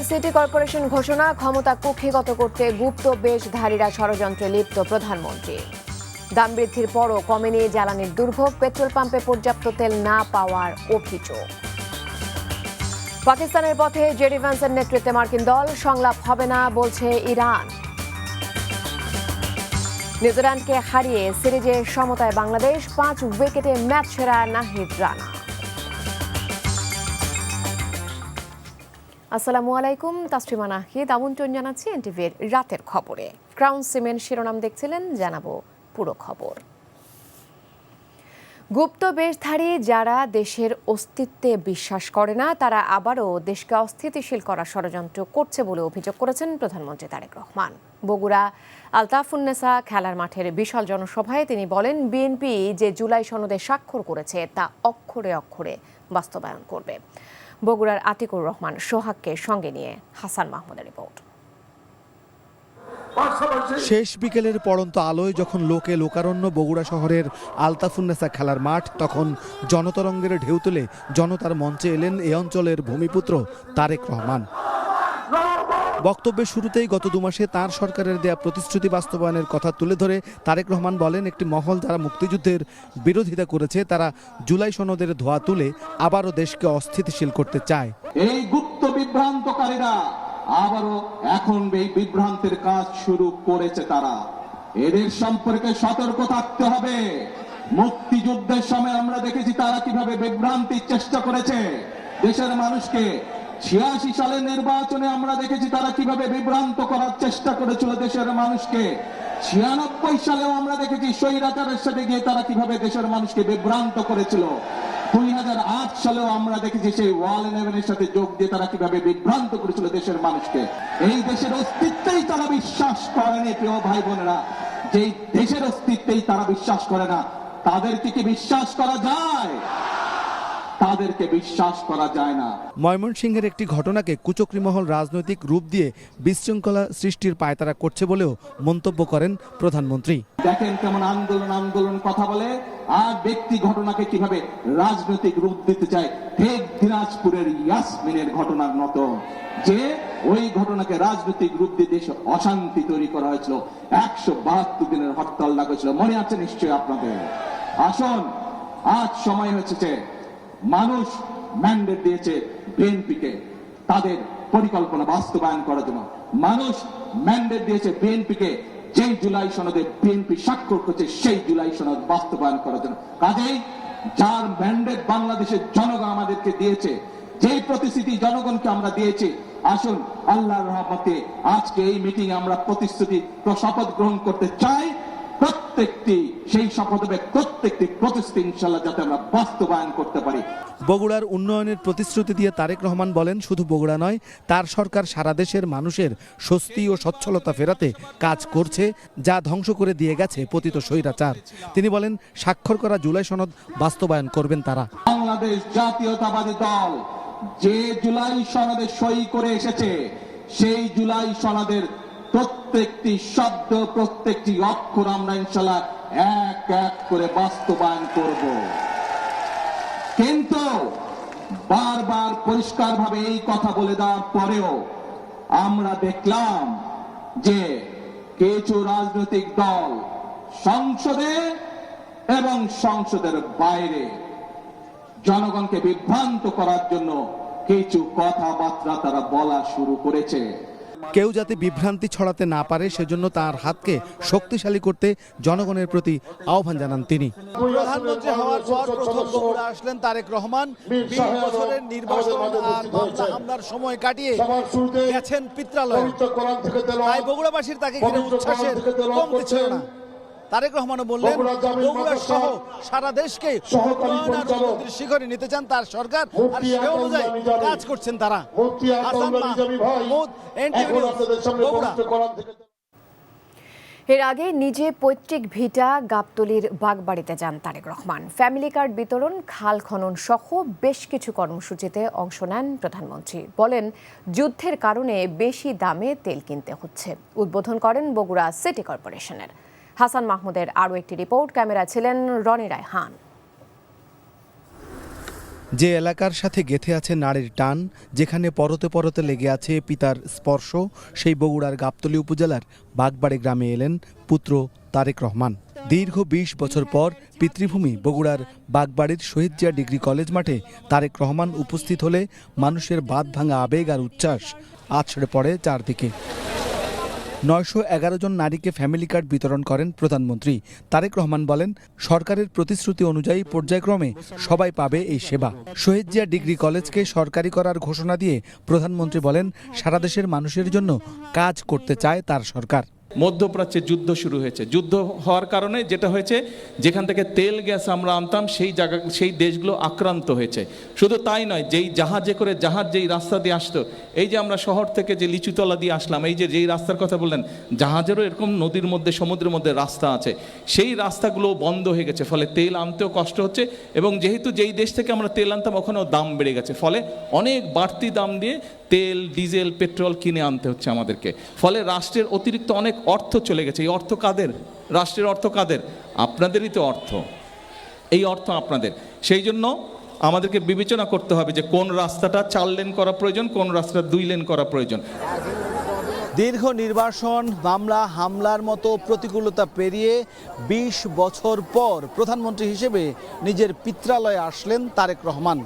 City corporation ঘোষণা, ক্ষমতা কুক্ষিগত করতে গুপ্ত বেশধারীরা ষড়যন্ত্রে লিপ্ত প্রধানমন্ত্রী। দাম বৃদ্ধির পরও কমেনি জ্বালানির দুর্ভোগ, পেট্রোল পাম্পে পর্যাপ্ত তেল না পাওয়ার অভিযোগ। পাকিস্তানের পথে জেডি ভ্যান্সের নেতৃত্বে মার্কিন দল, সংলাপ হবে না বলছে ইরান। নিউজিল্যান্ডকে হারিয়ে সিরিজে সমতায় বাংলাদেশ, 5 উইকেটে ম্যাচ সেরা নাহিদ রানা। আসসালামু আলাইকুম, তাসলিমা নাহিদ আমন্ত্রণ জানাচ্ছি এনটিভির রাতের খবরে। ক্রাউন সিমেন্ট শিরোনাম দেখছিলেন, জানাবো পুরো খবর। গুপ্ত বেশধারী যারা দেশের অস্তিত্বে বিশ্বাস করে না, তারা আবারও দেশকে অস্থিতিশীল করার ষড়যন্ত্র করছে বলে অভিযোগ করেছেন প্রধানমন্ত্রী তারেক রহমান। বগুড়া আলতাফুন্নেসা খেলার মাঠের বিশাল জনসভায় তিনি বলেন, বিএনপি যে জুলাই সনদে স্বাক্ষর করেছে তা অক্ষরে অক্ষরে বাস্তবায়ন করবে। বগুড়ার আতিকুর রহমান সোহাগকে সঙ্গে নিয়ে হাসান মাহমুদের রিপোর্ট। শেষ বিকেলের পড়ন্ত আলোয় যখন লোকে লোকারণ্য বগুড়া শহরের আলতাফুন্নেসা খেলার মাঠ, তখন জনতরঙ্গের ঢেউ তুলে জনতার মঞ্চে এলেন এ অঞ্চলের ভূমিপুত্র তারেক রহমান। বক্তব্যের শুরুতেই গত 2 মাসে তাঁর সরকারের দেয়া প্রতিশ্রুতি বাস্তবায়নের কথা তুলে ধরে তারেক রহমান বলেন, একটি মহল যারা মুক্তিযুদ্ধের বিরোধিতা করেছে, তারা জুলাই সনদের ধোঁয়া তুলে আবারও দেশকে অস্থিতিশীল করতে চায়। এই গুপ্ত বিভ্রান্তকারীরা আবারও এখন এই বিভ্রান্তের কাজ শুরু করেছে। তারা এদের সম্পর্কে সতর্ক থাকতে হবে। মুক্তিযুদ্ধের সময় আমরা দেখেছি তারা কিভাবে বিভ্রান্তির চেষ্টা করেছে দেশের মানুষকে। 86 সালের নির্বাচনে আমরা দেখেছি তারা কিভাবে বিভ্রান্ত করার চেষ্টা করেছিল দেশের মানুষকে। 96 সালেও আমরা দেখেছি স্বৈরাচারের সাথে গিয়ে তারা কিভাবে দেশের মানুষকে বিভ্রান্ত করেছিল। 2008 সালেও আমরা দেখেছি সেই ওয়াল 11-এর সাথে যোগ দিয়ে তারা কিভাবে বিভ্রান্ত করেছিল দেশের মানুষকে। এই দেশের অস্তিত্বেই তারা বিশ্বাস করেনি। প্রিয় ভাই বোনেরা, যে দেশের অস্তিত্বেই তারা বিশ্বাস করে না, তাদেরকে কি বিশ্বাস করা যায়? তাদেরকে বিশ্বাস করা যায় না। ময়মনসিংহের একটি ঘটনাকে কুচক্রী মহল রাজনৈতিক রূপ দিয়ে বিশৃঙ্খলা সৃষ্টির পায়তারা করছে বলেও মন্তব্য করেন প্রধানমন্ত্রী। দেখেন কেমন আন্দোলন কথা বলে, আর ব্যক্তি ঘটনাকে কিভাবে রাজনৈতিক রূপ দিতে চায়। ঠিক দিনাজপুরের ইয়াসমিনের ঘটনার মতো, যে ওই ঘটনাকে রাজনৈতিক রূপ দিয়ে দেশে অশান্তি তৈরি করা হয়েছিল। 172 দিনের হরতাল লাগা হয়েছিল, মনে আছে নিশ্চয়ই আপনাদের। আসুন, আজ সময় হয়েছে, মানুষ ম্যান্ডেট দিয়েছে বিএনপিকে তাদের পরিকল্পনা বাস্তবায়ন করার জন্য। মানুষ ম্যান্ডেট দিয়েছে বিএনপিকে যেই জুলাই সনদে বিএনপি স্বাক্ষর করছে সেই জুলাই সনদ বাস্তবায়ন করার জন্য। কাজেই যার ম্যান্ডেট বাংলাদেশের জনগণ আমাদেরকে দিয়েছে, যেই প্রতিশ্রুতি জনগণকে আমরা দিয়েছি, আসুন আল্লাহর রহমতে আজকে এই মিটিং আমরা প্রতিশ্রুতি শপথ গ্রহণ করতে চাই। প্রত্যেকটি সেই শপথ হবে, প্রত্যেকটি প্রতিশ্রুতি ইনশাআল্লাহ যাতে আমরা বাস্তবায়ন করতে পারি। বগুড়ার উন্নয়নের প্রতিশ্রুতি দিয়ে তারেক রহমান বলেন, শুধু বগুড়া নয়, তার সরকার সারা দেশের মানুষের স্বস্তি ও সচ্ছলতা ফেরাতে কাজ করছে, যা ধ্বংস করে দিয়ে গেছে পতিত স্বৈরাচার। তিনি বলেন, স্বাক্ষর করা জুলাই সনদ বাস্তবায়ন করবেন তারা। বাংলাদেশ জাতীয়তাবাদী দল যে জুলাই সনদে সই করে এসেছে, সেই জুলাই সনদের প্রত্যেকটি শব্দ, প্রত্যেকটি অক্ষর আমরা ইনশাআল্লাহ এক এক করে বাস্তবায়ন করব। কিন্তু বারবার পরিষ্কারভাবে এই কথা বলে দেওয়ার পরেও আমরা দেখলাম যে কিছু রাজনৈতিক দল সংসদে এবং সংসদের বাইরে জনগণকে বিভ্রান্ত করার জন্য কিছু কথাবার্তা তারা বলা শুরু করেছে। কেউ যাতে বিভ্রান্তি ছড়াতে না পারে, সেজন্য তার হাতকে শক্তিশালী করতে জনগণের প্রতি আহ্বান জানান তিনি। প্রধানমন্ত্রী হওয়ার পর প্রথম বগুড়া আসলেন তারেক রহমান। 20 বছরের নির্বাচন আর মামলা হামলার সময় কাটিয়ে গেছেন পিত্রালয়ে। তাই বগুড়াবাসীর তাকে ঘিরে উচ্ছ্বাসের কমতি ছিল না। তারেক রহমানও বললেন, বগুড়া সহ সারা দেশকে উন্নয়ন আর উন্নতির শিখরে নিতে চান তার সরকার, আর সে অনুযায়ী কাজ করছেন তারা। এর আগে নিজে পৈতৃক ভিটা গাবতলীর বাগবাড়িতে যান তারেক রহমান। ফ্যামিলি কার্ড বিতরণ, খাল খনন সহ বেশ কিছু কর্মসূচিতে অংশ নেন প্রধানমন্ত্রী। বলেন, যুদ্ধের কারণে বেশি দামে তেল কিনতে হচ্ছে। উদ্বোধন করেন বগুড়া সিটি কর্পোরেশনের। হাসান মাহমুদের আরও একটি রিপোর্ট। ক্যামেরা ছিলেন রনি রায়হান। যে এলাকার সাথে গেঁথে আছে নারীর টান, যেখানে পরতে পরতে লেগে আছে পিতার স্পর্শ, সেই বগুড়ার গাবতলী উপজেলার বাগবাড়ি গ্রামে এলেন পুত্র তারেক রহমান। দীর্ঘ ২০ বছর পর পিতৃভূমি বগুড়ার বাগবাড়ির শহীদ জিয়া ডিগ্রি কলেজ মাঠে তারেক রহমান উপস্থিত হলে মানুষের বাঁধ ভাঙা আবেগ আর উচ্ছ্বাস আছড়ে পড়ে চারদিকে। ৯১১ জন নারীকে ফ্যামিলি কার্ড বিতরণ করেন প্রধানমন্ত্রী। তারেক রহমান বলেন, সরকারের প্রতিশ্রুতি অনুযায়ী পর্যায়ক্রমে সবাই পাবে এই সেবা। শহীদ জিয়া ডিগ্রি কলেজকে সরকারি করার ঘোষণা দিয়ে প্রধানমন্ত্রী বলেন, সারা দেশের মানুষের জন্য কাজ করতে চায় তার সরকার। মধ্যপ্রাচ্যে যুদ্ধ শুরু হয়েছে। যুদ্ধ হওয়ার কারণে যেটা হয়েছে, যেখান থেকে তেল গ্যাস আমরা আনতাম সেই দেশগুলো আক্রান্ত হয়েছে। শুধু তাই নয়, যেই জাহাজে করে যেই রাস্তা দিয়ে আসতো, এই যে আমরা শহর থেকে যে লিচুতলা দিয়ে আসলাম, এই যে যেই রাস্তার কথা বললেন, জাহাজেরও এরকম নদীর মধ্যে সমুদ্রের মধ্যে রাস্তা আছে, সেই রাস্তাগুলো বন্ধ হয়ে গেছে। ফলে তেল আনতেও কষ্ট হচ্ছে, এবং যেহেতু যেই দেশ থেকে আমরা তেল আনতাম ওখানেও দাম বেড়ে গেছে, ফলে অনেক বাড়তি দাম দিয়ে তেল, ডিজেল, পেট্রোল কিনে আনতে হচ্ছে আমাদেরকে। ফলে রাষ্ট্রের অতিরিক্ত অনেক অর্থ চলে গেছে। এই অর্থ কাদের? রাষ্ট্রের অর্থ কাদের? আপনাদেরই তো অর্থ। এই অর্থ আপনাদের। সেই জন্য আমাদেরকে বিবেচনা করতে হবে যে কোন রাস্তাটা 4 লেন করা প্রয়োজন, কোন রাস্তাটা 2 লেন করা প্রয়োজন। দীর্ঘ নির্বাসন, মামলা, হামলার মতো প্রতিকূলতা পেরিয়ে ২০ বছর পর প্রধানমন্ত্রী হিসেবে নিজের পিত্রালয়ে আসলেন তারেক রহমান।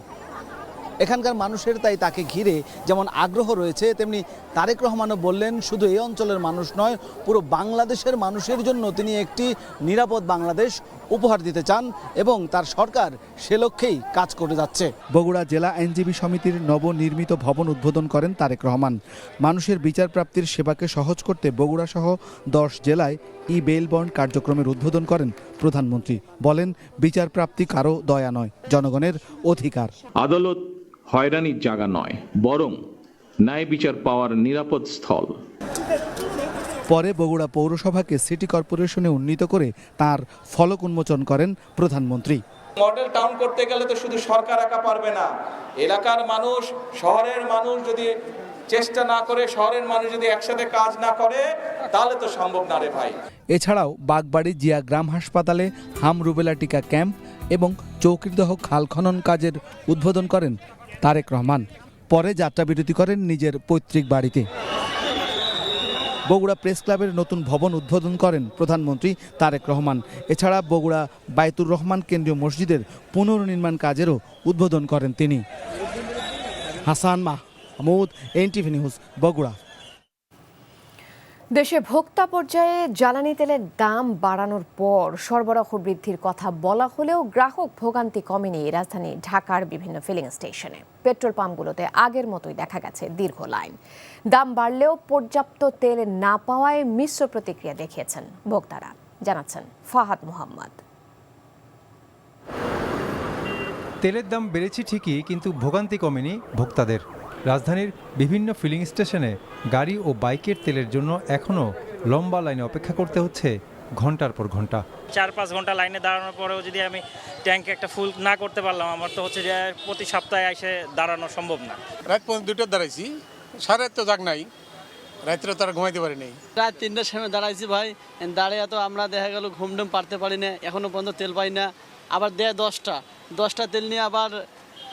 এখানকার মানুষের তাই তাকে ঘিরে যেমন আগ্রহ রয়েছে, তেমনি তারেক রহমানও বললেন, শুধু এই অঞ্চলের মানুষ নয়, পুরো বাংলাদেশের মানুষের জন্য তিনি একটি নিরাপদ বাংলাদেশ উপহার দিতে চান এবং তার সরকার সে লক্ষ্যেই কাজ করে যাচ্ছে। বগুড়া জেলা আইনজীবী সমিতির নবনির্মিত ভবন উদ্বোধন করেন তারেক রহমান। মানুষের বিচার প্রাপ্তির সেবাকে সহজ করতে বগুড়া সহ 10 জেলায় বেল বন্ড কার্যক্রমের উদ্বোধন করেন প্রধানমন্ত্রী। বলেন, বিচার প্রাপ্তি কারো দয়া নয়, জনগণের অধিকার। আদালত হয়রানির জায়গা নয়, বরং ন্যায় বিচার পাওয়ার নিরাপদ স্থল। পরে বগুড়া পৌরসভাকে সিটি কর্পোরেশনে উন্নীত করে তার ফলক উন্মোচন করেন প্রধানমন্ত্রী। মডেল টাউন করতে গেলে তো শুধু সরকার একা পারবে না। এলাকার মানুষ, শহরের মানুষ যদি চেষ্টা না করে, শহরের মানুষ যদি একসাথে কাজ না করে, তাহলে তো সম্ভব না রে ভাই। এছাড়াও বাগবাড়ি জিয়া গ্রাম হাসপাতালে হাম রুবেলা টিকা ক্যাম্প এবং চৌকিরদহ খাল খনন কাজের উদ্বোধন করেন তারেক রহমান। পরে যাত্রাবিরতি করেন নিজের পৈতৃক বাড়িতে। বগুড়া প্রেস ক্লাবের নতুন ভবন উদ্বোধন করেন প্রধানমন্ত্রী তারেক রহমান। এছাড়া বগুড়া বায়তুর রহমান কেন্দ্রীয় মসজিদের পুনর্নির্মাণ কাজেরও উদ্বোধন করেন তিনি। Hasan Mahmud, NTV news, Bogura. দেশে ভোক্তা পর্যায়ে জ্বালানি তেলের দাম বাড়ানোর পর সরবরাহ বৃদ্ধির কথা বলা হলেও গ্রাহক ভোগান্তি কমেনি রাজধানী ঢাকার বিভিন্ন ফিলিং স্টেশনে। পেট্রোল পাম্পগুলোতে আগের মতোই দেখা গেছে দীর্ঘ লাইন। দাম বাড়লেও পর্যাপ্ত তেল না পাওয়ায় মিশ্র প্রতিক্রিয়া দেখিয়েছেন ভোক্তারা, জানাচ্ছেন ফাহাদ মোহাম্মদ। তেলের দাম বেড়েছে ঠিকই, কিন্তু ভোগান্তি কমেনি ভোক্তাদের। রাজধানীর বিভিন্ন ফিলিং স্টেশনে গাড়ি ও বাইকের তেলের জন্য এখনও লম্বা লাইনে অপেক্ষা করতে হচ্ছে ঘন্টার পর ঘন্টা। 4-5 ঘন্টা লাইনে দাঁড়ানোর পরেও যদি আমি ট্যাঙ্কে একটা ফুল না করতে পারলাম, আমার তো হচ্ছে যে প্রতি সপ্তাহে এসে দাঁড়ানো সম্ভব না। রাত পর্যন্ত 2টা দাঁড়াইছি, সারা তো জাগ নাই, রাত্রে তারা ঘুমাইতে পারি নাই। রাত 3টার সময় দাঁড়াইছি ভাই, দাঁড়িয়ে তো আমরা দেখা গেল ঘুমডুম পারতে পারি না, এখনো পর্যন্ত তেল পাই না। আবার দেয় 10টা তেল নিয়ে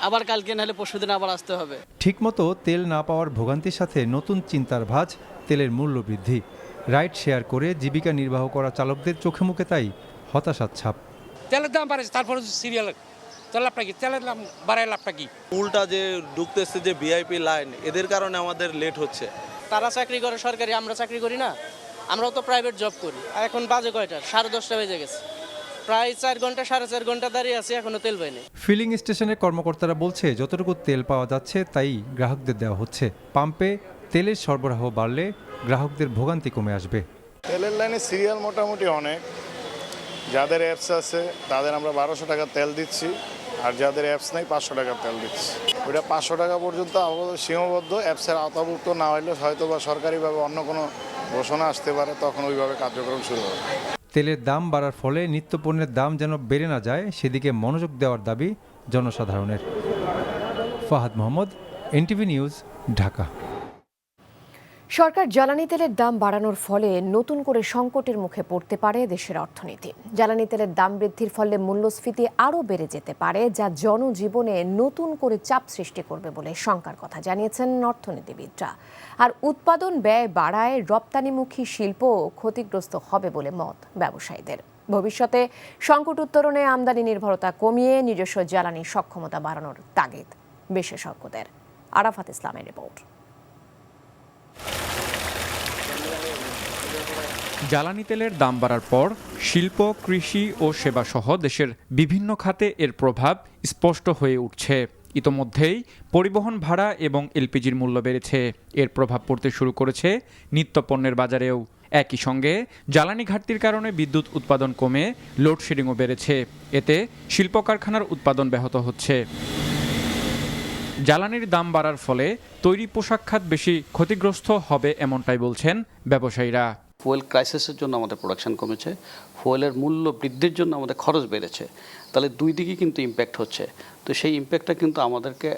আবার কালকে নাহলে পরশুদিন আবার আসতে হবে। ঠিকমতো তেল না পাওয়ার ভোগান্তির সাথে নতুন চিন্তার ভাঁজ তেলের মূল্য বৃদ্ধি। রাইড শেয়ার করে জীবিকা নির্বাহ করা চালকদের চোখে মুখে তাই হতাশার ছাপ। তেলের দাম বাড়াইছে, তারপরে সিরিয়াল তেল লাভটা কি, তেলের দাম বাড়ায় লাভটা কি? উল্টা যে ঢুকতেছে যে ভিআইপি লাইন, এদের কারণে আমাদের লেট হচ্ছে। তারা চাকরি করে সরকারি, আমরা চাকরি করি না, আমরাও তো প্রাইভেট জব করি। আর এখন বাজে কয়টা? 10:30 বেজে গেছে, প্রায় 4 ঘন্টা 4.5 ঘন্টা দাঁড়িয়ে আছি, এখনো তেল পাইনি। ফিলিং স্টেশনের কর্মকর্তারা বলছে, যতটুকু তেল পাওয়া যাচ্ছে তাই গ্রাহকদের দেওয়া হচ্ছে। পাম্পে তেলের সরবরাহ বাড়লে গ্রাহকদের ভোগান্তি কমে আসবে। তেলের লাইনে সিরিয়াল মোটামুটি অনেক। যাদের অ্যাপস আছে তাদের আমরা 1200 টাকা তেল দিচ্ছি, আর যাদের অ্যাপস নেই 500 টাকা তেল দিচ্ছি। ওইটা 500 টাকা পর্যন্ত আপাতত সীমাবদ্ধ। অ্যাপসের আওতাভুক্ত না হলে হয়তো বা সরকারিভাবে অন্য কোনো ঘোষণা আসতে পারে, তখন ওইভাবে কার্যক্রম শুরু হবে। তেলের দাম বাড়ার ফলে নিত্যপণ্যের দাম যেন বেড়ে না যায়, সেদিকে মনোযোগ দেওয়ার দাবি জনসাধারণের। Fahad Mohammad, NTV news, Dhaka. সরকার জ্বালানি তেলের দাম বাড়ানোর ফলে নতুন করে সংকটের মুখে পড়তে পারে দেশের অর্থনীতি। জ্বালানি তেলের দাম বৃদ্ধির ফলে মূল্যস্ফীতি আরও বেড়ে যেতে পারে, যা জনজীবনে নতুন করে চাপ সৃষ্টি করবে বলে শঙ্কার কথা জানিয়েছেন অর্থনীতিবিদরা। আর উৎপাদন ব্যয় বাড়ায় রপ্তানিমুখী শিল্প ক্ষতিগ্রস্ত হবে বলে মত ব্যবসায়ীদের। ভবিষ্যতে সংকট উত্তরণে আমদানি নির্ভরতা কমিয়ে নিজস্ব জ্বালানি সক্ষমতা বাড়ানোর তাগিদ বিশেষজ্ঞদের। আরাফাত ইসলামের রিপোর্ট। জ্বালানি তেলের দাম বাড়ার পর শিল্প, কৃষি ও সেবাসহ দেশের বিভিন্ন খাতে এর প্রভাব স্পষ্ট হয়ে উঠছে। ইতোমধ্যেই পরিবহন ভাড়া এবং এলপিজির মূল্য বেড়েছে। এর প্রভাব পড়তে শুরু করেছে নিত্যপণ্যের বাজারেও। একই সঙ্গে জ্বালানি ঘাটতির কারণে বিদ্যুৎ উৎপাদন কমে লোডশেডিংও বেড়েছে। এতে শিল্প কারখানার উৎপাদন ব্যাহত হচ্ছে। জ্বালানির দাম বাড়ার ফলে তৈরি পোশাক খাত বেশি ক্ষতিগ্রস্ত হবে এমনটাই বলছেন ব্যবসায়ীরা। ফুয়েল ক্রাইসিসের জন্য আমাদের প্রোডাকশন কমেছে, ফুয়েলের মূল্য বৃদ্ধির জন্য আমাদের খরচ বেড়েছে, তাহলে দুই দিকেই কিন্তু ইম্প্যাক্ট হচ্ছে। তো সেই ইম্প্যাক্টটা কিন্তু আমাদেরকে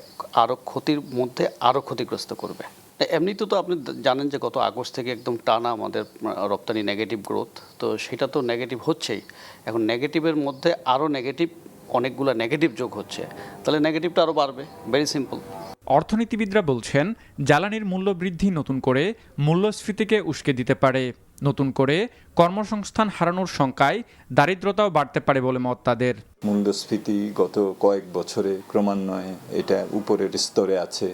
আরও ক্ষতির মধ্যে আরও ক্ষতিগ্রস্ত করবে। এমনিতে তো আপনি জানেন যে গত আগস্ট থেকে একদম টানা আমাদের রপ্তানি নেগেটিভ গ্রোথ, তো সেটা তো নেগেটিভ হচ্ছেই। এখন নেগেটিভের মধ্যে আরও অনেকগুলো নেগেটিভ যোগ হচ্ছে, তাহলে নেগেটিভটা আরও বাড়বে। Very simple. অর্থনীতিবিদরা বলছেন, জ্বালানির মূল্য বৃদ্ধি নতুন করে মূল্যস্ফীতিকে উস্কে দিতে পারে। নতুন করে কর্মসংস্থান হারানোর শঙ্কায় দারিদ্রতাও বাড়তে পারে বলে মত তাদের। মূল্যস্ফীতি গত কয়েক বছরে ক্রমান্বয়ে এটা উপরের স্তরে আছে।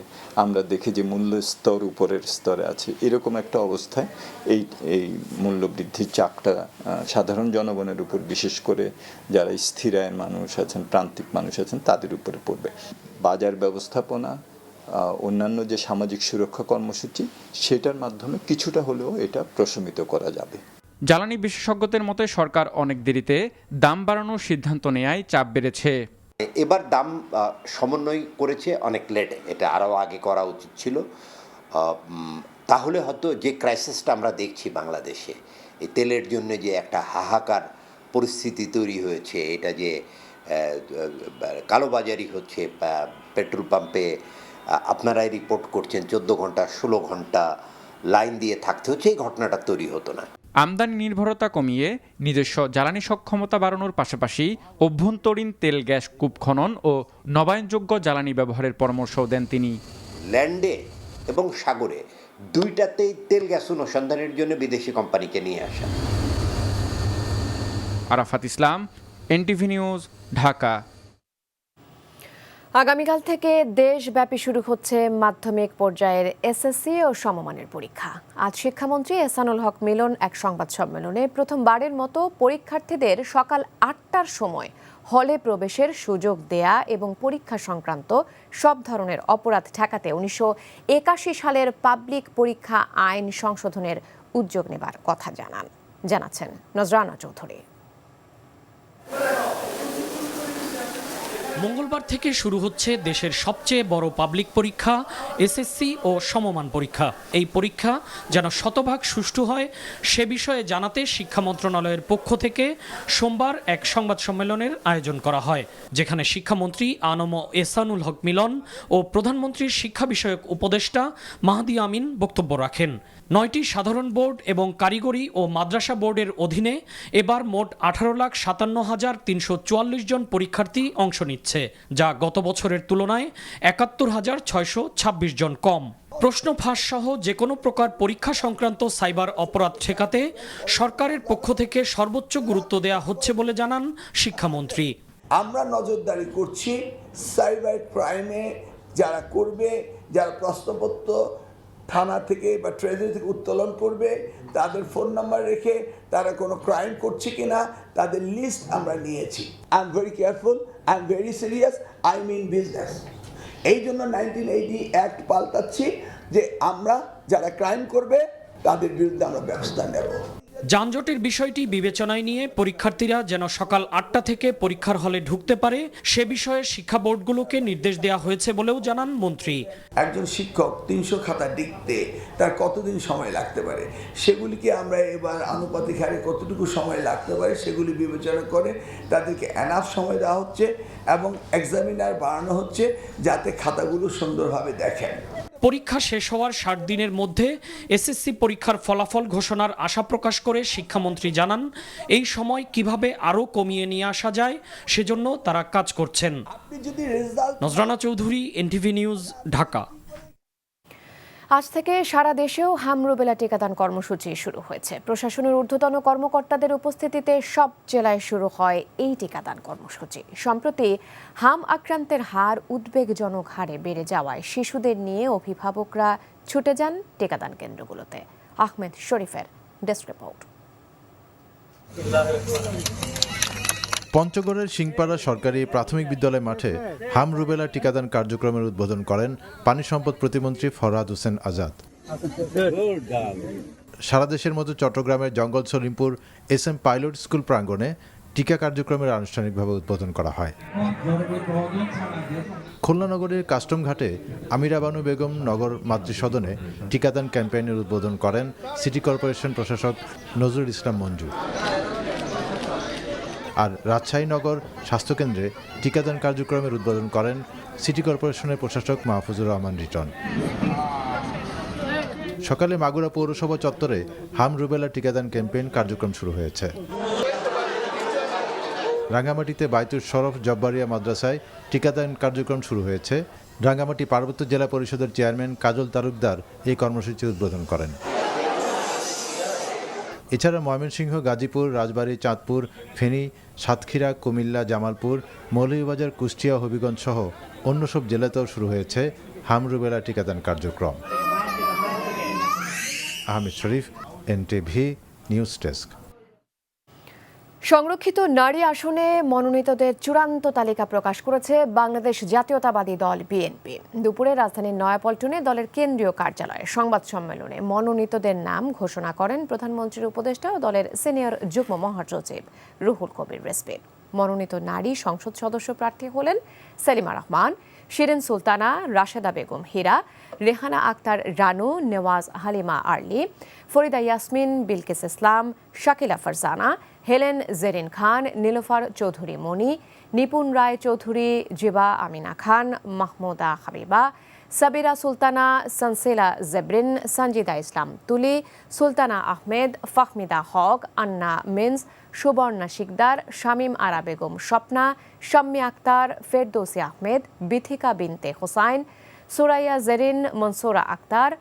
আমরা দেখি যে মূল্য স্তর উপরের স্তরে আছে। এরকম একটা অবস্থায় এই মূল্য বৃদ্ধির চাপটা সাধারণ জনগণের উপর, বিশেষ করে যারা স্থির আয়ের মানুষ আছেন, প্রান্তিক মানুষ আছেন, তাদের উপরে পড়বে। বাজার ব্যবস্থাপনা, অন্যান্য যে সামাজিক সুরক্ষা কর্মসূচি, সেটার মাধ্যমে কিছুটা হলেও এটা প্রশমিত করা যাবে। জ্বালানি বিশেষজ্ঞদের মতে সরকার অনেক দেরিতে দাম বাড়ানোর সিদ্ধান্ত নেয়ায় চাপ বেড়েছে। এবার দাম সমন্বয় করেছে অনেক লেটে, এটা আরও আগে করা উচিত ছিল। তাহলে হয়তো যে ক্রাইসিসটা আমরা দেখছি বাংলাদেশে, এই তেলের জন্য যে একটা হাহাকার পরিস্থিতি তৈরি হয়েছে, এটা যে কালোবাজারি হচ্ছে, পেট্রোল পাম্পে আপনারাই রিপোর্ট করছেন 14 ঘন্টা 16 ঘন্টা লাইন দিয়ে থাকতে হচ্ছে, এই ঘটনাটা তৈরি হতো না। আমদানি নির্ভরতা কমিয়ে নিজস্ব জ্বালানি সক্ষমতা বাড়ানোর পাশাপাশি অভ্যন্তরীণ তেল গ্যাস কূপ খনন ও নবায়নযোগ্য জ্বালানি ব্যবহারের পরামর্শও দেন তিনি। ল্যান্ডে এবং সাগরে দুইটাতেই তেল গ্যাস অনুসন্ধানের জন্য বিদেশি কোম্পানিকে নিয়ে আসা। আরাফাত ইসলাম, এনটিভি নিউজ, ঢাকা। আগামীকাল থেকে দেশব্যাপী শুরু হচ্ছে মাধ্যমিক পর্যায়ের এসএসসি ও সমমানের পরীক্ষা। আজ শিক্ষামন্ত্রী এহসানুল হক মিলন এক সংবাদ সম্মেলনে প্রথমবারের মতো পরীক্ষার্থীদের সকাল ৮টার সময় হলে প্রবেশের সুযোগ দেয়া এবং পরীক্ষা সংক্রান্ত সব ধরনের অপরাধ ঠেকাতে ১৯৮১ সালের পাবলিক পরীক্ষা আইন সংশোধনের উদ্যোগ নেবার কথা জানাচ্ছেন নজরানা চৌধুরী। মঙ্গলবার থেকে শুরু হচ্ছে দেশের সবচেয়ে বড় পাবলিক পরীক্ষা এসএসসি ও সমমান পরীক্ষা। এই পরীক্ষা যেন শতভাগ সুষ্ঠু হয় সে বিষয়ে জানাতে শিক্ষা মন্ত্রণালয়ের পক্ষ থেকে সোমবার এক সংবাদ সম্মেলনের আয়োজন করা হয়, যেখানে শিক্ষামন্ত্রী আনম এহসানুল হক মিলন ও প্রধানমন্ত্রীর শিক্ষা বিষয়ক উপদেষ্টা মাহদি আমিন বক্তব্য রাখেন। ৯টি সাধারণ বোর্ড এবং কারিগরি ও মাদ্রাসা বোর্ডের অধীনে এবার মোট ১৮,৫৭,৩৪৪ জন পরীক্ষার্থী অংশ নিচ্ছে, যা গত বছরের তুলনায় ৭১,৬২৬ জন কম। প্রশ্ন ফাঁস সহ যে কোনো প্রকার পরীক্ষা সংক্রান্ত সাইবার অপরাধ ঠেকাতে সরকারের পক্ষ থেকে সর্বোচ্চ গুরুত্ব দেওয়া হচ্ছে বলে জানান শিক্ষামন্ত্রী। আমরা নজরদারি করছি সাইবার ক্রাইমে যারা করবে, যারা প্রশ্নপত্র থানা থেকে বা ট্রেজারি থেকে উত্তোলন করবে, তাদের ফোন নাম্বার রেখে তারা কোনো ক্রাইম করছে কিনা তাদের লিস্ট আমরা নিয়েছি। I am very careful, I am very serious, I mean business. এই জন্য 1980 অ্যাক্ট পাল্টাচ্ছি যে আমরা যারা ক্রাইম করবে তাদের বিরুদ্ধে আমরা ব্যবস্থা নেব। যানজটের বিষয়টি বিবেচনায় নিয়ে পরীক্ষার্থীরা যেন সকাল ৮টা থেকে পরীক্ষার হলে ঢুকতে পারে সে বিষয়ে শিক্ষা বোর্ডগুলোকে নির্দেশ দেওয়া হয়েছে বলেও জানান মন্ত্রী। একজন শিক্ষক ৩০০ খাতা লিখতে তার কতদিন সময় লাগতে পারে, সেগুলিকে আমরা এবার আনুপাতিক হারে কতটুকু সময় লাগতে পারে সেগুলি বিবেচনা করে তাদেরকে এনাফ সময় দেওয়া হচ্ছে এবং এক্সামিনার বাড়ানো হচ্ছে যাতে খাতাগুলো সুন্দরভাবে দেখেন। পরীক্ষা শেষ হওয়ার 60 দিনের মধ্যে এসএসসি পরীক্ষার ফলাফল ঘোষণার আশা প্রকাশ করে শিক্ষামন্ত্রী জানান, এই সময় কিভাবে আরও কমিয়ে নিয়ে আসা যায় সেজন্য তারা কাজ করছেন। নজরানা চৌধুরী, এনটিভি নিউজ, ঢাকা। আজ থেকে সারা দেশেও হাম রুবেলা টিকাদান কর্মসূচি শুরু হয়েছে। প্রশাসনের ঊর্ধ্বতন কর্মকর্তাদের উপস্থিতিতে সব জেলায় শুরু হয় এই টিকাদান কর্মসূচি। সম্প্রতি হাম আক্রান্তের হার উদ্বেগজনক হারে বেড়ে যাওয়ায় শিশুদের নিয়ে অভিভাবকরা ছুটে যান টিকাদান কেন্দ্রগুলোতে। আহমেদ শরীফের ডেস্ক রিপোর্ট। পঞ্চগড়ের সিংপাড়া সরকারি প্রাথমিক বিদ্যালয় মাঠে হাম রুবেলা টিকাদান কার্যক্রমের উদ্বোধন করেন পানি সম্পদ প্রতিমন্ত্রী ফরহাদ হোসেন আজাদ। সারা দেশের মতো চট্টগ্রামের জঙ্গল সলিমপুর SM পাইলট স্কুল প্রাঙ্গণে টিকা কার্যক্রমের আনুষ্ঠানিকভাবে উদ্বোধন করা হয়। খুলনা নগরীর কাস্টম ঘাটে আমিরা বানু বেগম নগর মাতৃসদনে টিকাদান ক্যাম্পেইনের উদ্বোধন করেন সিটি কর্পোরেশন প্রশাসক নজরুল ইসলাম মঞ্জু। আর রাজশাহী নগর স্বাস্থ্যকেন্দ্রে টিকাদান কার্যক্রমের উদ্বোধন করেন সিটি কর্পোরেশনের প্রশাসক মাহফুজুর রহমান রিটন। সকালে মাগুরা পৌরসভা চত্বরে হাম রুবেলা টিকাদান ক্যাম্পেইন কার্যক্রম শুরু হয়েছে। রাঙ্গামাটিতে বাইতুর শরফ জব্বারিয়া মাদ্রাসায় টিকাদান কার্যক্রম শুরু হয়েছে। রাঙ্গামাটি পার্বত্য জেলা পরিষদের চেয়ারম্যান কাজল তালুকদার এই কর্মসূচি উদ্বোধন করেন। এছাড়া ময়মনসিংহ, গাজীপুর, রাজবাড়ী, চাঁদপুর, ফেনী, সাতক্ষীরা, কুমিল্লা, জামালপুর, মৌলভীবাজার, কুষ্টিয়া, হবিগঞ্জ সহ অন্য সব জেলাতেও শুরু হয়েছে হাম রুবেলা টিকাদান কার্যক্রম। আহমেদ শরীফ, NTV নিউজ ডেস্ক। সংরক্ষিত নারী আসনে মনোনীতদের চূড়ান্ত তালিকা প্রকাশ করেছে বাংলাদেশ জাতীয়তাবাদী দল বিএনপি। দুপুরে রাজধানীর নয়াপল্টনে দলের কেন্দ্রীয় কার্যালয়ে সংবাদ সম্মেলনে মনোনীতদের নাম ঘোষণা করেন প্রধানমন্ত্রীর উপদেষ্টা ও দলের সিনিয়র যুগ্ম মহাসচিব রুহুল কবির রিজভী। মনোনীত নারী সংসদ সদস্য প্রার্থী হলেন সেলিমা রহমান, শিরিন সুলতানা, রাশেদা বেগম হীরা, রেহানা আক্তার রানু, নেওয়াজ হালিমা আরলি, ফরিদা ইয়াসমিন, বিলকিস ইসলাম, শাকিলা ফারজানা, হেলেন জেরিন খান, নীলোফার চৌধুরী মণি, নিপুণ রায় চৌধুরী, জিবা আমিনা খান, মাহমুদা হাবিবা, সাবিরা সুলতানা, সানসিলা জেবরিন, সঞ্জিদা ইসলাম তুলি, সুলতানা আহমেদ, ফাহমিদা হক, আন্না মিন্স, সুবর্ণা শিকদার, শামীম আরা বেগম স্বপ্না, শাম্মী আক্তার, ফেরদৌসী আহমেদ, বিথিকা বিনতে হোসাইন, সুরাইয়া জেরিন, মনসুরা আক্তার,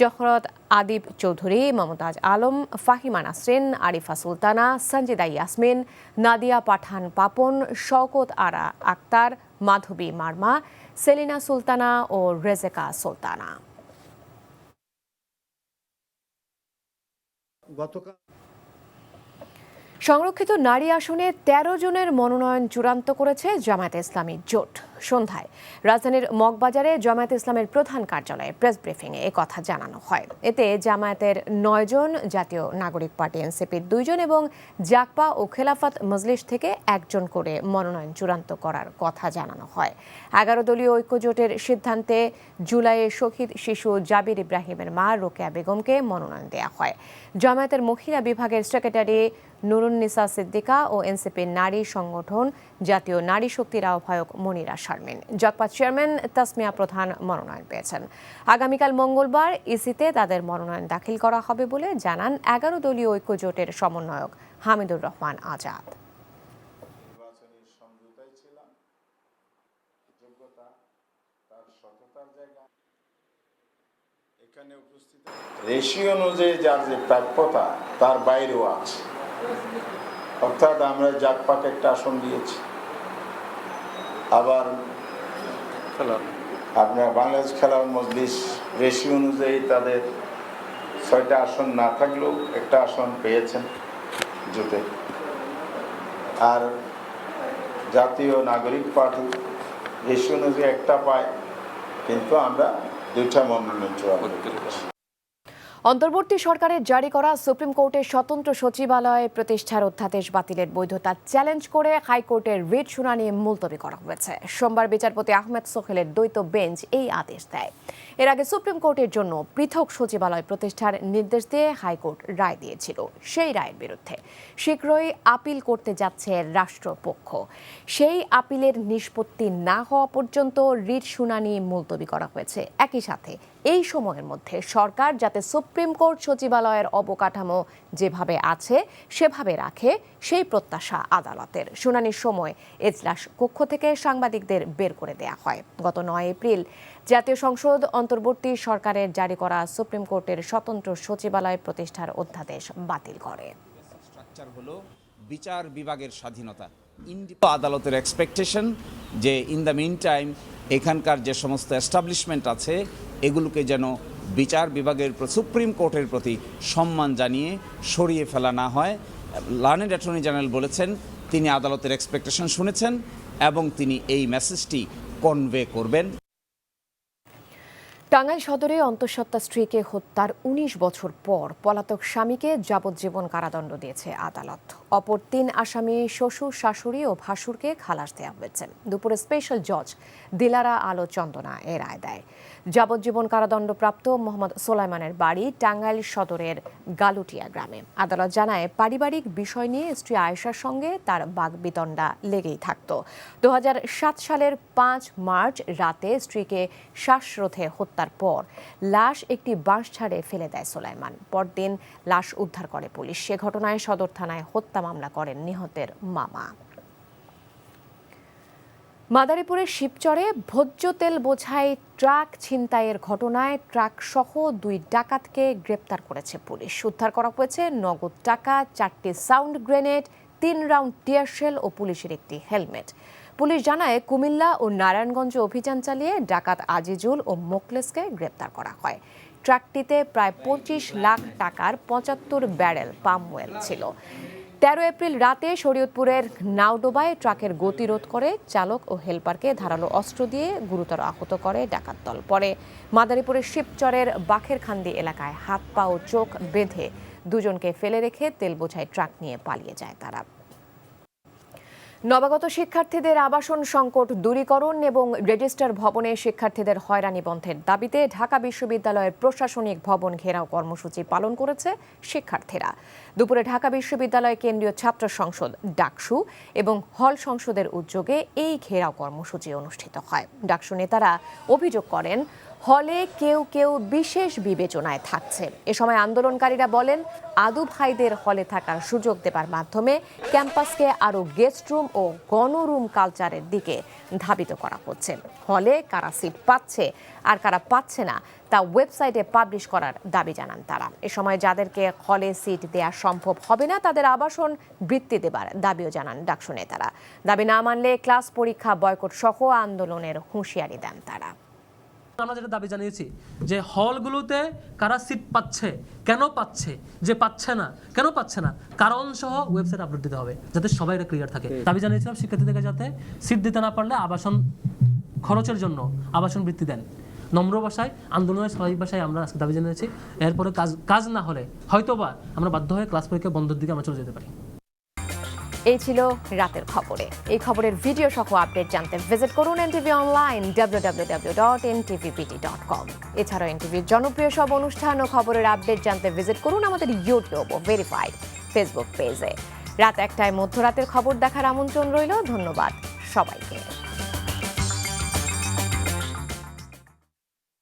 জহরত আদিব চৌধুরী, মমতাজ আলম, ফাহিমা নাসরিন, আরিফা সুলতানা, সঞ্জিদা ইয়াসমিন, নাদিয়া পাঠান পাপন, শওকত আরা আক্তার, মাধবী মার্মা, সেলিনা সুলতানা ও রেজেকা সুলতানা। সংরক্ষিত নারী আসনে 13 জনের মনোনয়ন চূড়ান্ত করেছে জামায়াতে ইসলামী জোট। সন্ধ্যায় রাজধানীর মগবাজারে জামায়াতে ইসলামের প্রধান কার্যালয়ে প্রেস ব্রিফিংয়ে কথা জানানো হয়। এতে জামায়াতের 9 জন, জাতীয় নাগরিক পার্টি NCPর 2 জন এবং জাকপা ও খেলাফত মজলিস থেকে 1 জন করে মনোনয়ন চূড়ান্ত করার কথা জানানো হয়। 11 দলীয় ঐক্যজোটের সিদ্ধান্তে জুলাইয়ে শহীদ শিশু জাবির ইব্রাহিমের মা রোকেয়া বেগমকে মনোনয়ন দেওয়া হয়। জামায়াতের মহিলা বিভাগের সেক্রেটারি নুরুন্নিসা সিদ্দিকা ও NCPর নারী সংগঠন জাতীয় নারী শক্তির আহ্বায়ক মনিরা শারমিন, জাকপা চেয়ারম্যান তাসমিয়া প্রধান মনোনয়ন পেয়েছেন। আগামীকাল মঙ্গলবার ইসিতে তাদের মনোনয়ন দাখিল করা হবে বলে জানান 11 দলীয় ঐক্যজোটের সমন্বয়ক হামিদুর রহমান আজাদ। রেশিও অনুযায়ী যার যে প্রাপ্যতা তার বাইরেও আছে, অর্থাৎ আমরা জাকপাকে একটা আসন দিয়েছি, আবার আপনার বাংলাদেশ খেলার মজলিস রেশিও অনুযায়ী তাদের 6টা আসন না থাকলেও একটা আসন পেয়েছেন জোটে, আর জাতীয় নাগরিক পার্টি রেশিও অনুযায়ী একটা পায়, কিন্তু আমরা 2টা মনোনয়ন চূড়ান্ত করেছি। অন্তর্বর্তী সরকারের জারি করা সুপ্রিম কোর্টের স্বতন্ত্র সচিবালয় প্রতিষ্ঠার অধ্যাদেশ বাতিলের বৈধতা চ্যালেঞ্জ করে হাইকোর্টের রিট শুনানি মুলতবি করা হয়েছে। সোমবার বিচারপতি আহমেদ সোহেলের দ্বৈত বেঞ্চ এই আদেশ দেয়। এর আগে সুপ্রিম কোর্টের জন্য পৃথক সচিবালয় প্রতিষ্ঠার নির্দেশ দিয়ে হাইকোর্ট রায় দিয়েছিল। সেই রায়ের বিরুদ্ধে শীঘ্রই আপিল করতে যাচ্ছে রাষ্ট্রপক্ষ। সেই আপিলের নিষ্পত্তি না হওয়া পর্যন্ত রিট শুনানি মুলতবি করা হয়েছে। একই সাথে এই সময়ের মধ্যে সরকার যাতে সুপ্রিম কোর্ট সচিবালয়ের অবকাঠামো যেভাবে আছে সেভাবে রাখে সেই প্রত্যাশা আদালতের। শুনানির সময় এজলাস কক্ষ থেকে সাংবাদিকদের বের করে দেয়া হয়। গত 9 এপ্রিল জাতীয় সংসদ অন্তর্বর্তী সরকারের জারি করা সুপ্রিম কোর্টের স্বতন্ত্র সচিবালয় প্রতিষ্ঠার অধ্যাদেশ বাতিল করে। স্ট্রাকচার হলো বিচার বিভাগের স্বাধীনতা। আদালতের এক্সপেকটেশন যে ইন দ্য মিন টাইম এখানকার যে সমস্ত এস্টাবলিশমেন্ট আছে এগুলোকে যেন বিচার বিভাগের সুপ্রিম কোর্টের প্রতি সম্মান জানিয়ে সরিয়ে ফেলা না হয়। লার্নেড অ্যাটর্নি জেনারেল বলেছেন তিনি আদালতের এক্সপেকটেশন শুনেছেন এবং তিনি এই মেসেজটি কনভে করবেন। টাঙ্গাইল সদরে অন্তঃসত্ত্বা স্ত্রীকে হত্যার 19 বছর পর পলাতক স্বামীকে যাবজ্জীবন কারাদণ্ড দিয়েছে আদালত। অপর 3 আসামি শ্বশুর, শাশুড়ি ও ভাসুরকে খালাস দেওয়া হয়েছে। দুপুরে স্পেশাল জজ দিলারা আলো চন্দনা এর রায় দেয়। যাবজ্জীবন কারাদণ্ডপ্রাপ্ত মোহাম্মদ সোলাইমানের বাড়ি টাঙ্গাইল সদরের গালুটিয়া গ্রামে। আদালত জানায় পারিবারিক বিষয় নিয়ে স্ত্রী আয়েশার সঙ্গে তার বাগবিতণ্ডা লেগেই থাকত। 2007 সালের 5 মার্চ রাতে স্ত্রীকে শ্বাসরোধে হত্যার পর লাশ একটি বাঁশঝাড়ে ফেলে দেয় সোলাইমান। পরদিন লাশ উদ্ধার করে পুলিশ। সে ঘটনায় সদর থানায় হত্যা মামলা করেন নিহতের মামা। মাদারীপুরের শিবচরে ভোজ্য তেল বোঝাই ট্রাক ছিনতাইয়ের ঘটনায় ট্রাক সহ 2 ডাকাতকে গ্রেপ্তার করেছে পুলিশ। উদ্ধার করা হয়েছে নগদ টাকা, 4টি সাউন্ড গ্রেনেড, 3 রাউন্ড টিয়ারশেল ও পুলিশের একটি হেলমেট। পুলিশ জানায় কুমিল্লা ও নারায়ণগঞ্জে অভিযান চালিয়ে ডাকাত আজিজুল ও মোকলেসকে গ্রেপ্তার করা হয়। ট্রাকটিতে প্রায় 25 লাখ টাকার 75 ব্যারেল পাম অয়েল ছিল। 13 এপ্রিল রাতে শরীয়তপুরের নাওডোবায় ট্রাকের গতিরোধ করে চালক ও হেলপারকে ধারালো অস্ত্র দিয়ে গুরুতর আহত করে ডাকাত দল। পরে মাদারীপুরের শিবচরের বাখেরখান্দি এলাকায় হাত পা ও চোখ বেঁধে 2 জনকে ফেলে রেখে তেল বোঝাই ট্রাক নিয়ে পালিয়ে যায় তারা। নবাগত শিক্ষার্থীদের আবাসন সংকট দূরীকরণ এবং রেজিস্ট্রার ভবনে শিক্ষার্থীদের হয়রানি বন্ধের দাবিতে ঢাকা বিশ্ববিদ্যালয়ের প্রশাসনিক ভবন ঘেরাও কর্মসূচি পালন করেছে শিক্ষার্থীরা। দুপুরে ঢাকা বিশ্ববিদ্যালয় কেন্দ্রীয় ছাত্র সংসদ ডাকসু এবং হল সংসদের উদ্যোগে এই ঘেরাও কর্মসূচি অনুষ্ঠিত হয়। ডাকসু নেতারা অভিযোগ করেন হলে কেউ কেউ বিশেষ বিবেচনায় থাকছে। এ সময় আন্দোলনকারীরা বলেন আদু ভাইদের হলে থাকার সুযোগ দেবার মাধ্যমে ক্যাম্পাসকে আরও গেস্ট রুম ও গণরুম কালচারের দিকে ধাবিত করা হচ্ছে। হলে কারা সিট পাচ্ছে আর কারা পাচ্ছে না তা ওয়েবসাইটে পাবলিশ করার দাবি জানান তারা। এ সময় যাদেরকে হলে সিট দেওয়া সম্ভব হবে না তাদের আবাসন বৃত্তি দেবার দাবিও জানান ডাকসু নেতারা। দাবি না মানলে ক্লাস পরীক্ষা বয়কট সহ আন্দোলনের হুঁশিয়ারি দেন তারা। আমরা যেটা দাবি জানিয়েছি যে হলগুলোতে কারা সিট পাচ্ছে, কেন পাচ্ছে, যে পাচ্ছে না কেন পাচ্ছে না, কারণ সহ ওয়েবসাইট আপলোড দিতে হবে যাতে সবাই এটা ক্লিয়ার থাকে। দাবি জানিয়েছিলাম শিক্ষার্থীদেরকে যাতে সিট দিতে না পারলে আবাসন খরচের জন্য আবাসন বৃত্তি দেন। নম্র ভাষায়, আন্দোলনের স্বাভাবিক ভাষায় আমরা আজকে দাবি জানিয়েছি। এরপরে কাজ না হলে হয়তোবা আমরা বাধ্য হয়ে ক্লাস পরীক্ষা বন্ধের দিকে আমরা চলে যেতে পারি। এই ছিল রাতের খবরে। এই খবরের ভিডিও সহ আপডেট জানতে ভিজিট করুন এনটিভি অনলাইন www.ntvpt.com। এছাড়াও এনটিভির জনপ্রিয় সব অনুষ্ঠান ও খবরের আপডেট জানতে ভিজিট করুন আমাদের ইউটিউব ও ভেরিফাইড ফেসবুক পেজে। রাত 1টায় মধ্যরাতের খবর দেখার আমন্ত্রণ রইল। ধন্যবাদ সবাইকে।